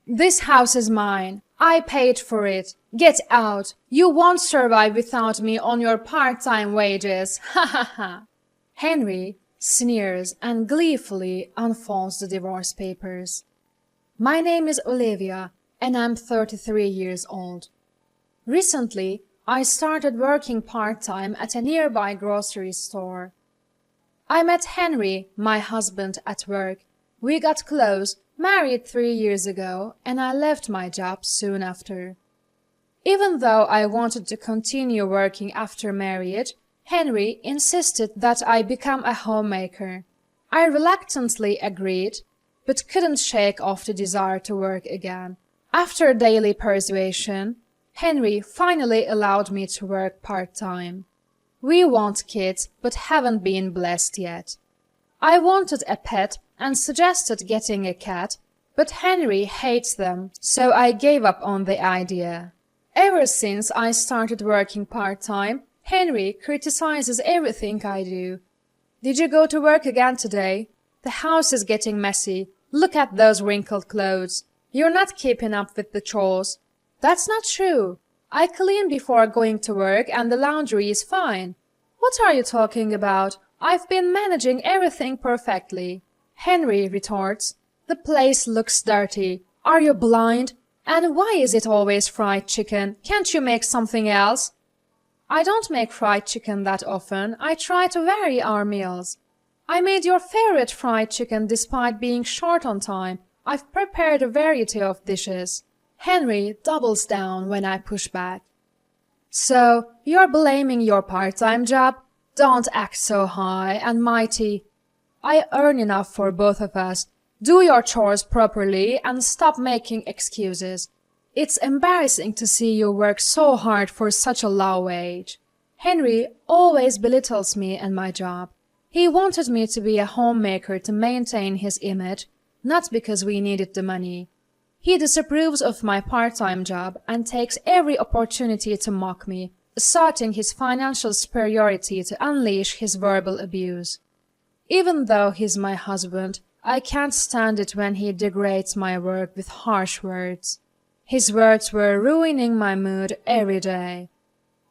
This house is mine. I paid for it. Get out. You won't survive without me on your part-time wages. Ha ha ha. Henry sneers and gleefully unfolds the divorce papers. My name is Olivia, and I'm 33 years old. Recently, I started working part-time at a nearby grocery store. I met Henry, my husband, at work. We got close, married 3 years ago, and I left my job soon after. Even though I wanted to continue working after marriage, Henry insisted that I become a homemaker. I reluctantly agreed, but couldn't shake off the desire to work again. After daily persuasion, Henry finally allowed me to work part-time. We want kids, but haven't been blessed yet. I wanted a pet and suggested getting a cat, but Henry hates them, so I gave up on the idea. Ever since I started working part-time, Henry criticizes everything I do. Did you go to work again today? The house is getting messy. Look at those wrinkled clothes. You're not keeping up with the chores. That's not true. I clean before going to work and the laundry is fine. What are you talking about? I've been managing everything perfectly. Henry retorts, the place looks dirty. Are you blind? And why is it always fried chicken? Can't you make something else? I don't make fried chicken that often. I try to vary our meals. I made your favorite fried chicken despite being short on time. I've prepared a variety of dishes. Henry doubles down when I push back. So, you're blaming your part-time job? Don't act so high and mighty. I earn enough for both of us. Do your chores properly and stop making excuses. It's embarrassing to see you work so hard for such a low wage. Henry always belittles me and my job. He wanted me to be a homemaker to maintain his image, not because we needed the money. He disapproves of my part-time job and takes every opportunity to mock me, asserting his financial superiority to unleash his verbal abuse. Even though he's my husband, I can't stand it when he degrades my work with harsh words. His words were ruining my mood every day.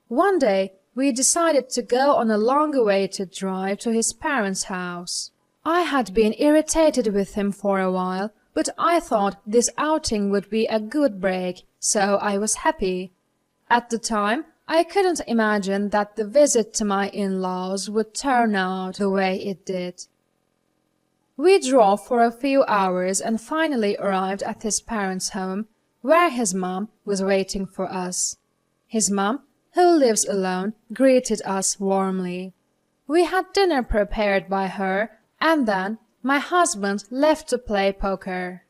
One day, we decided to go on a long-awaited drive to his parents' house. I had been irritated with him for a while, but I thought this outing would be a good break, so I was happy. At the time, I couldn't imagine that the visit to my in-laws would turn out the way it did. We drove for a few hours and finally arrived at his parents' home, where his mom was waiting for us. His mom, who lives alone, greeted us warmly. We had dinner prepared by her, and then my husband left to play poker.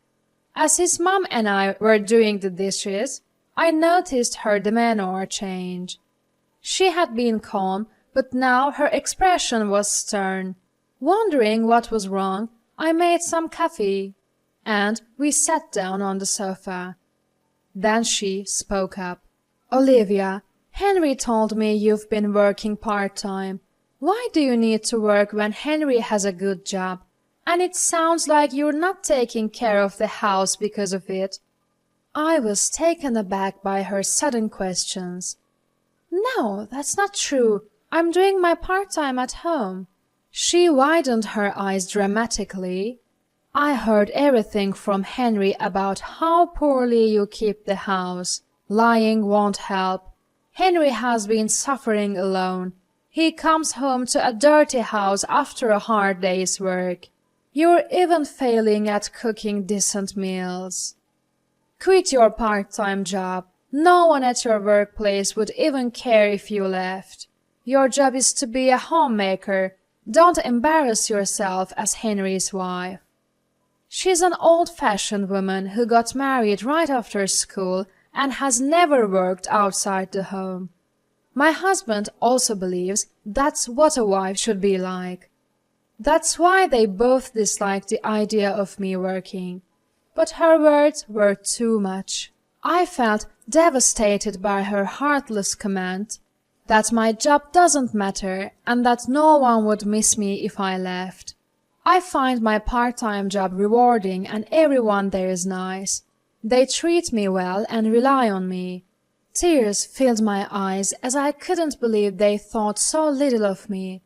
As his mom and I were doing the dishes, I noticed her demeanor change. She had been calm, but now her expression was stern. Wondering what was wrong, I made some coffee, and we sat down on the sofa. Then she spoke up. Olivia, Henry told me you've been working part-time. Why do you need to work when Henry has a good job? And it sounds like you're not taking care of the house because of it. I was taken aback by her sudden questions. No, that's not true. I'm doing my part-time at home. She widened her eyes dramatically. I heard everything from Henry about how poorly you keep the house. Lying won't help. Henry has been suffering alone. He comes home to a dirty house after a hard day's work. You're even failing at cooking decent meals. Quit your part-time job. No one at your workplace would even care if you left. Your job is to be a homemaker. Don't embarrass yourself as Henry's wife. She's an old-fashioned woman who got married right after school and has never worked outside the home. My husband also believes that's what a wife should be like. That's why they both dislike the idea of me working. But her words were too much. I felt devastated by her heartless comment that my job doesn't matter and that no one would miss me if I left. I find my part-time job rewarding and everyone there is nice. They treat me well and rely on me. Tears filled my eyes as I couldn't believe they thought so little of me.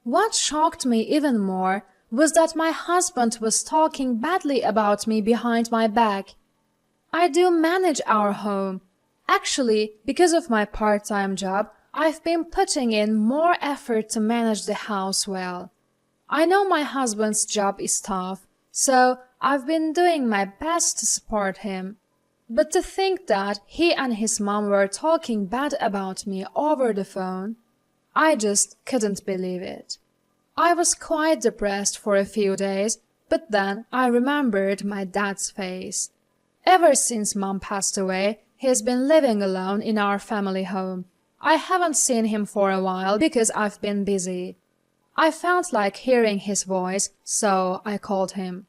What shocked me even more was that my husband was talking badly about me behind my back. I do manage our home. Actually, because of my part-time job, I've been putting in more effort to manage the house well. I know my husband's job is tough, so I've been doing my best to support him. But to think that he and his mom were talking bad about me over the phone, I just couldn't believe it. I was quite depressed for a few days, but then I remembered my dad's face. Ever since Mom passed away, he's been living alone in our family home. I haven't seen him for a while because I've been busy. I felt like hearing his voice, so I called him.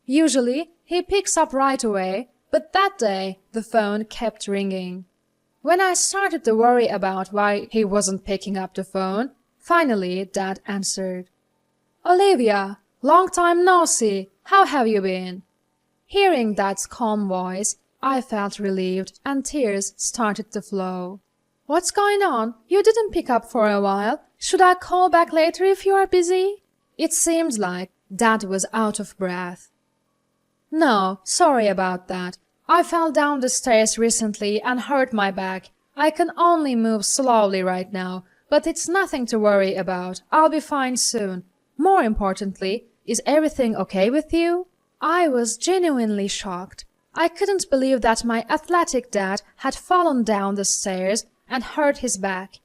Usually, he picks up right away, but that day the phone kept ringing. When I started to worry about why he wasn't picking up the phone, finally Dad answered. "Olivia, long time no see. How have you been?" Hearing Dad's calm voice, I felt relieved and tears started to flow. "What's going on? You didn't pick up for a while. Should I call back later if you are busy?" It seemed like Dad was out of breath. "No, sorry about that. I fell down the stairs recently and hurt my back. I can only move slowly right now, but it's nothing to worry about. I'll be fine soon. More importantly, is everything okay with you?" I was genuinely shocked. I couldn't believe that my athletic dad had fallen down the stairs and hurt his back.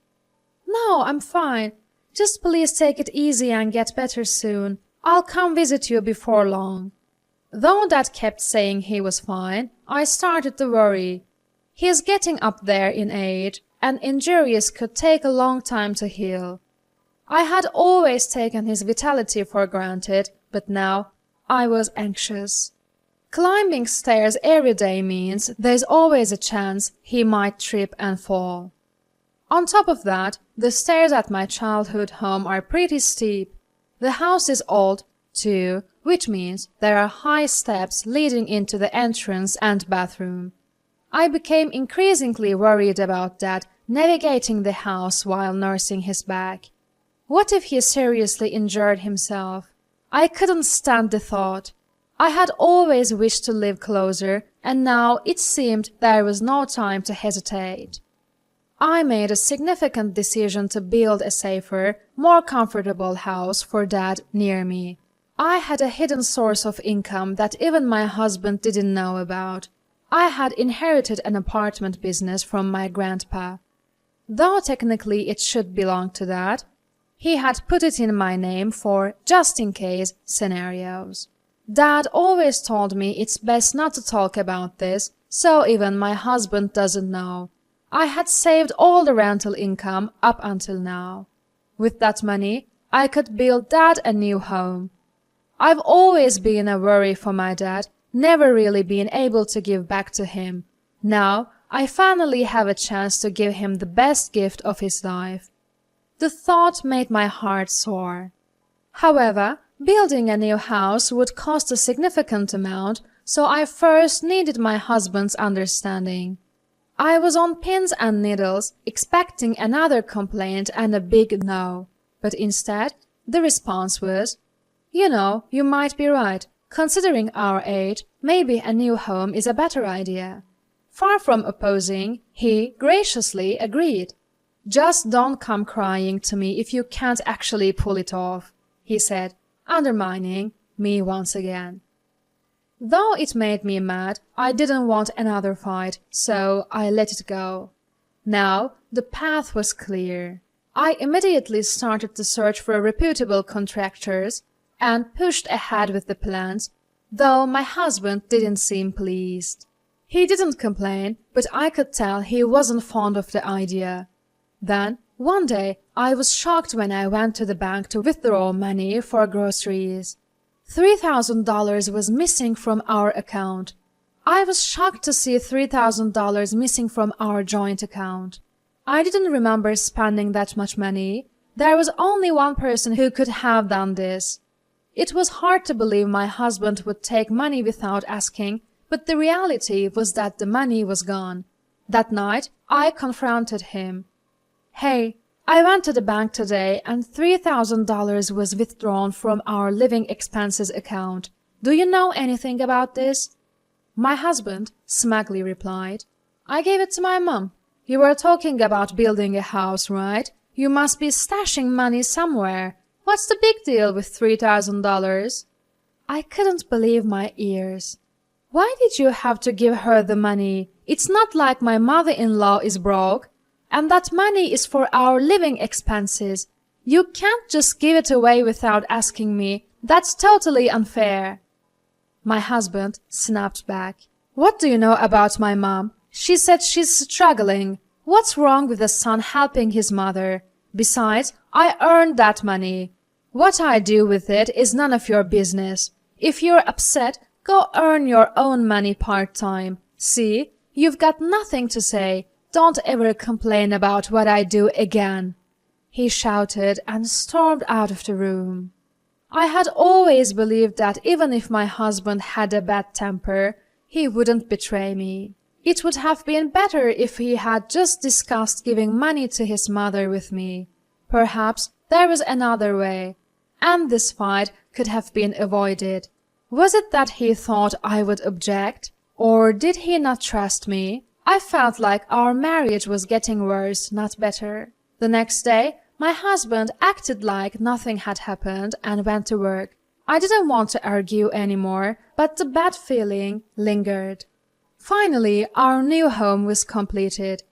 "No, I'm fine. Just please take it easy and get better soon. I'll come visit you before long." Though Dad kept saying he was fine, I started to worry. He's getting up there in age, and injuries could take a long time to heal. I had always taken his vitality for granted, but now I was anxious. Climbing stairs every day means there's always a chance he might trip and fall. On top of that, the stairs at my childhood home are pretty steep. The house is old, too, which means there are high steps leading into the entrance and bathroom. I became increasingly worried about Dad navigating the house while nursing his back. What if he seriously injured himself? I couldn't stand the thought. I had always wished to live closer, and now it seemed there was no time to hesitate. I made a significant decision to build a safer, more comfortable house for Dad near me. I had a hidden source of income that even my husband didn't know about. I had inherited an apartment business from my grandpa. Though technically it should belong to Dad, he had put it in my name for just-in-case scenarios. Dad always told me it's best not to talk about this, so even my husband doesn't know. I had saved all the rental income up until now. With that money, I could build Dad a new home. I've always been a worry for my dad, never really been able to give back to him. Now, I finally have a chance to give him the best gift of his life. The thought made my heart soar. However, building a new house would cost a significant amount, so I first needed my husband's understanding. I was on pins and needles, expecting another complaint and a big no. But instead, the response was, "You know, you might be right. Considering our age, maybe a new home is a better idea." Far from opposing, he graciously agreed. "Just don't come crying to me if you can't actually pull it off," he said, undermining me once again. Though it made me mad, I didn't want another fight, so I let it go. Now the path was clear. I immediately started to search for reputable contractors and pushed ahead with the plans, though my husband didn't seem pleased. He didn't complain, but I could tell he wasn't fond of the idea. Then, one day, I was shocked when I went to the bank to withdraw money for groceries. $3,000 was missing from our account. I was shocked to see $3,000 missing from our joint account. I didn't remember spending that much money. There was only one person who could have done this. It was hard to believe my husband would take money without asking, But the reality was that the money was gone. That night, I confronted him. "Hey, I went to the bank today and $3,000 was withdrawn from our living expenses account. Do you know anything about this?" My husband smugly replied, "I gave it to my mom. You were talking about building a house, right? You must be stashing money somewhere. What's the big deal with $3,000? I couldn't believe my ears. "Why did you have to give her the money? It's not like my mother-in-law is broke. And that money is for our living expenses. You can't just give it away without asking me. That's totally unfair." My husband snapped back. "What do you know about my mom? She said she's struggling. What's wrong with a son helping his mother? Besides, I earned that money. What I do with it is none of your business. If you're upset, go earn your own money part-time. See, you've got nothing to say. Don't ever complain about what I do again," he shouted and stormed out of the room. I had always believed that even if my husband had a bad temper, he wouldn't betray me. It would have been better if he had just discussed giving money to his mother with me. Perhaps there was another way, and this fight could have been avoided. Was it that he thought I would object? Or did he not trust me? I felt like our marriage was getting worse, not better. The next day, my husband acted like nothing had happened and went to work. I didn't want to argue anymore, but the bad feeling lingered. Finally, our new home was completed.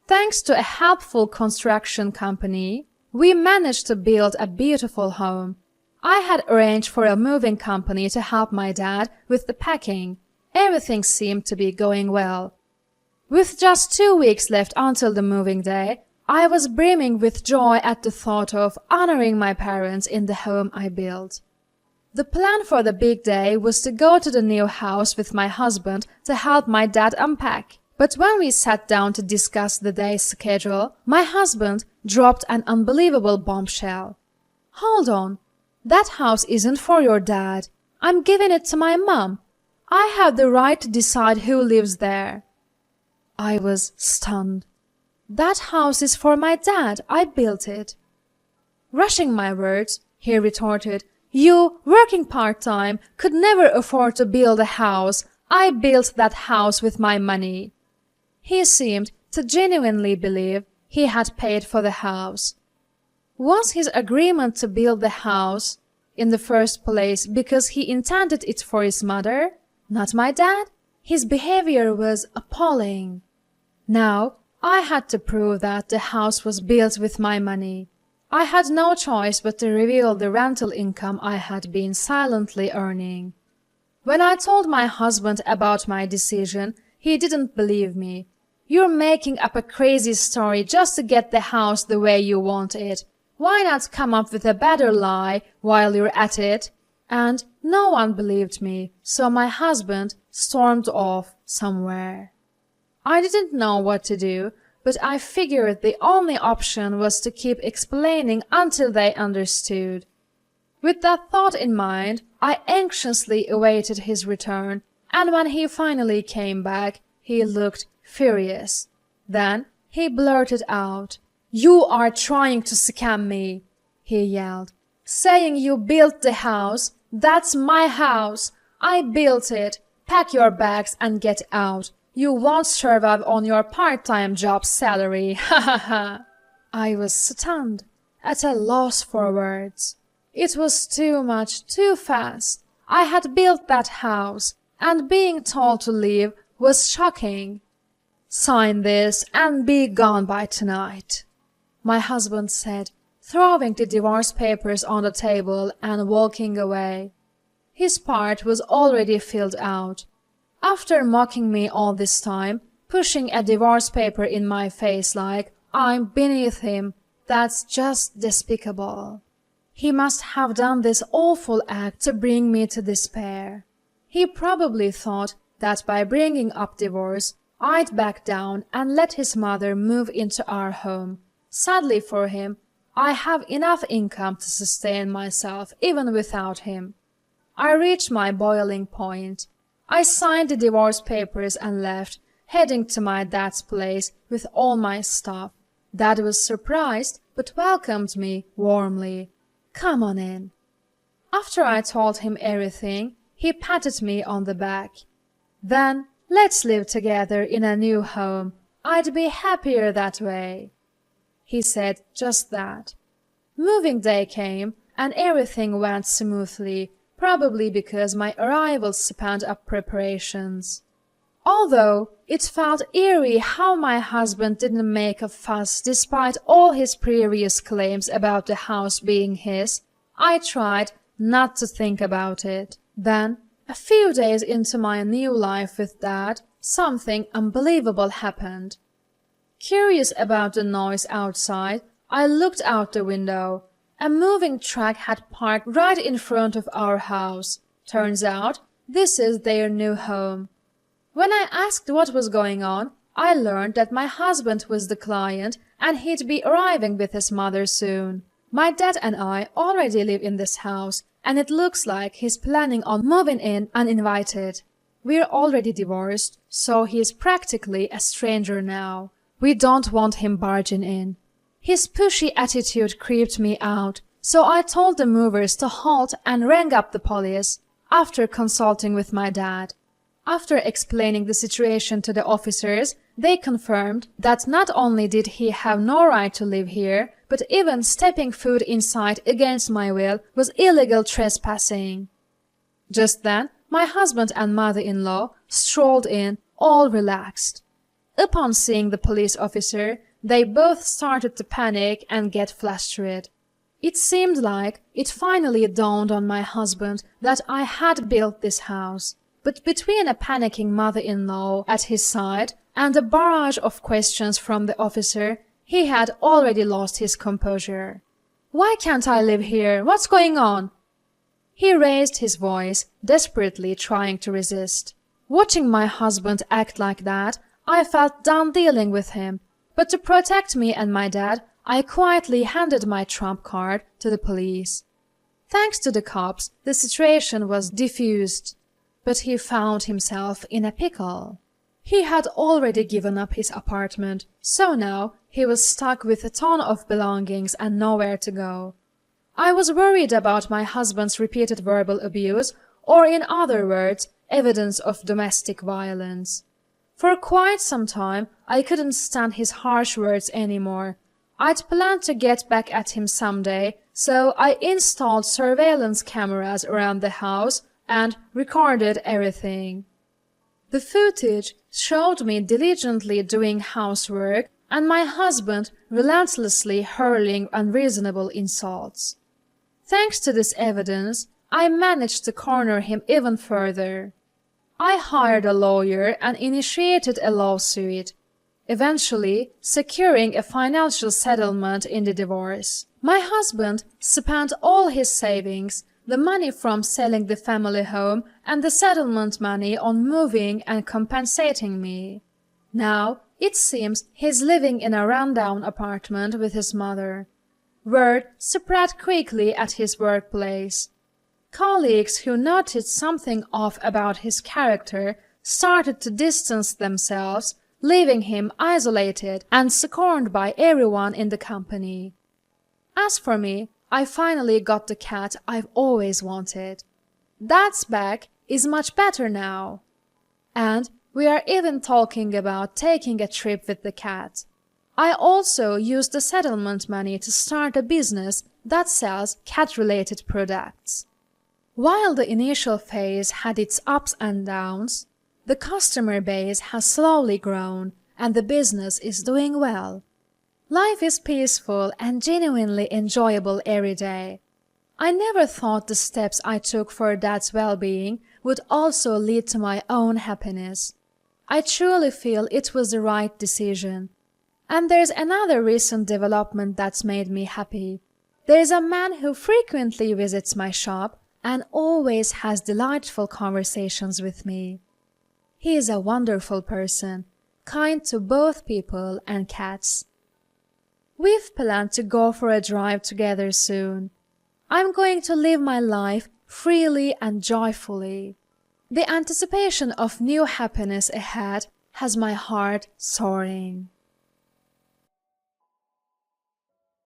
Thanks to a helpful construction company, we managed to build a beautiful home. I had arranged for a moving company to help my dad with the packing. Everything seemed to be going well. With just 2 weeks left until the moving day, I was brimming with joy at the thought of honoring my parents in the home I built. The plan for the big day was to go to the new house with my husband to help my dad unpack. But when we sat down to discuss the day's schedule, my husband dropped an unbelievable bombshell. "Hold on, that house isn't for your dad. I'm giving it to my mom. I have the right to decide who lives there." I was stunned. "That house is for my dad. I built it." Rushing my words, he retorted, "You, working part-time, could never afford to build a house. I built that house with my money." He seemed to genuinely believe he had paid for the house. Was his agreement to build the house in the first place because he intended it for his mother, not my dad? His behavior was appalling. Now, I had to prove that the house was built with my money. I had no choice but to reveal the rental income I had been silently earning. When I told my husband about my decision, he didn't believe me. "You're making up a crazy story just to get the house the way you want it. Why not come up with a better lie while you're at it?" And no one believed me, so my husband stormed off somewhere. I didn't know what to do, but I figured the only option was to keep explaining until they understood. With that thought in mind, I anxiously awaited his return, and when he finally came back, he looked furious. Then he blurted out, "You are trying to scam me," he yelled. "Saying you built the house. That's my house. I built it. Pack your bags and get out. You won't survive on your part-time job salary. Ha ha ha." I was stunned, at a loss for words. It was too much, too fast. I had built that house, and being told to leave was shocking. "Sign this and be gone by tonight," my husband said, throwing the divorce papers on the table and walking away. His part was already filled out. After mocking me all this time, pushing a divorce paper in my face like I'm beneath him, that's just despicable. He must have done this awful act to bring me to despair. He probably thought that by bringing up divorce, I'd back down and let his mother move into our home. Sadly for him, I have enough income to sustain myself even without him. I reached my boiling point. I signed the divorce papers and left, heading to my dad's place with all my stuff. Dad was surprised, but welcomed me warmly. "Come on in." After I told him everything, he patted me on the back. "Then let's live together in a new home. I'd be happier that way." He said just that. Moving day came, and everything went smoothly, probably because my arrival sped up preparations. Although it felt eerie how my husband didn't make a fuss despite all his previous claims about the house being his, I tried not to think about it. Then, a few days into my new life with Dad, something unbelievable happened. Curious about the noise outside, I looked out the window. A moving truck had parked right in front of our house. Turns out, this is their new home. When I asked what was going on, I learned that my husband was the client and he'd be arriving with his mother soon. My dad and I already live in this house, and it looks like he's planning on moving in uninvited. We're already divorced, so he's practically a stranger now. We don't want him barging in. His pushy attitude creeped me out, so I told the movers to halt and rang up the police, after consulting with my dad. After explaining the situation to the officers, they confirmed that not only did he have no right to live here, but even stepping foot inside against my will was illegal trespassing. Just then, my husband and mother-in-law strolled in, all relaxed. Upon seeing the police officer, they both started to panic and get flustered. It seemed like it finally dawned on my husband that I had built this house. But between a panicking mother-in-law at his side and a barrage of questions from the officer, he had already lost his composure. "Why can't I live here? What's going on?" He raised his voice, desperately trying to resist. Watching my husband act like that, I felt done dealing with him. But to protect me and my dad, I quietly handed my trump card to the police. Thanks to the cops, the situation was diffused. But he found himself in a pickle. He had already given up his apartment, so now he was stuck with a ton of belongings and nowhere to go. I was worried about my husband's repeated verbal abuse, or in other words, evidence of domestic violence. For quite some time, I couldn't stand his harsh words anymore. I'd planned to get back at him someday, so I installed surveillance cameras around the house and recorded everything. The footage showed me diligently doing housework and my husband relentlessly hurling unreasonable insults. Thanks to this evidence, I managed to corner him even further. I hired a lawyer and initiated a lawsuit, eventually securing a financial settlement in the divorce. My husband spent all his savings, the money from selling the family home and the settlement money on moving and compensating me. Now, it seems he's living in a rundown apartment with his mother. Word spread quickly at his workplace. Colleagues who noted something off about his character started to distance themselves, leaving him isolated and scorned by everyone in the company. As for me, I finally got the cat I've always wanted. Dad's back is much better now. And we are even talking about taking a trip with the cat. I also used the settlement money to start a business that sells cat-related products. While the initial phase had its ups and downs, the customer base has slowly grown and the business is doing well. Life is peaceful and genuinely enjoyable every day. I never thought the steps I took for Dad's well-being would also lead to my own happiness. I truly feel it was the right decision. And there's another recent development that's made me happy. There's a man who frequently visits my shop and always has delightful conversations with me. He is a wonderful person, kind to both people and cats. We've planned to go for a drive together soon. I'm going to live my life freely and joyfully. The anticipation of new happiness ahead has my heart soaring.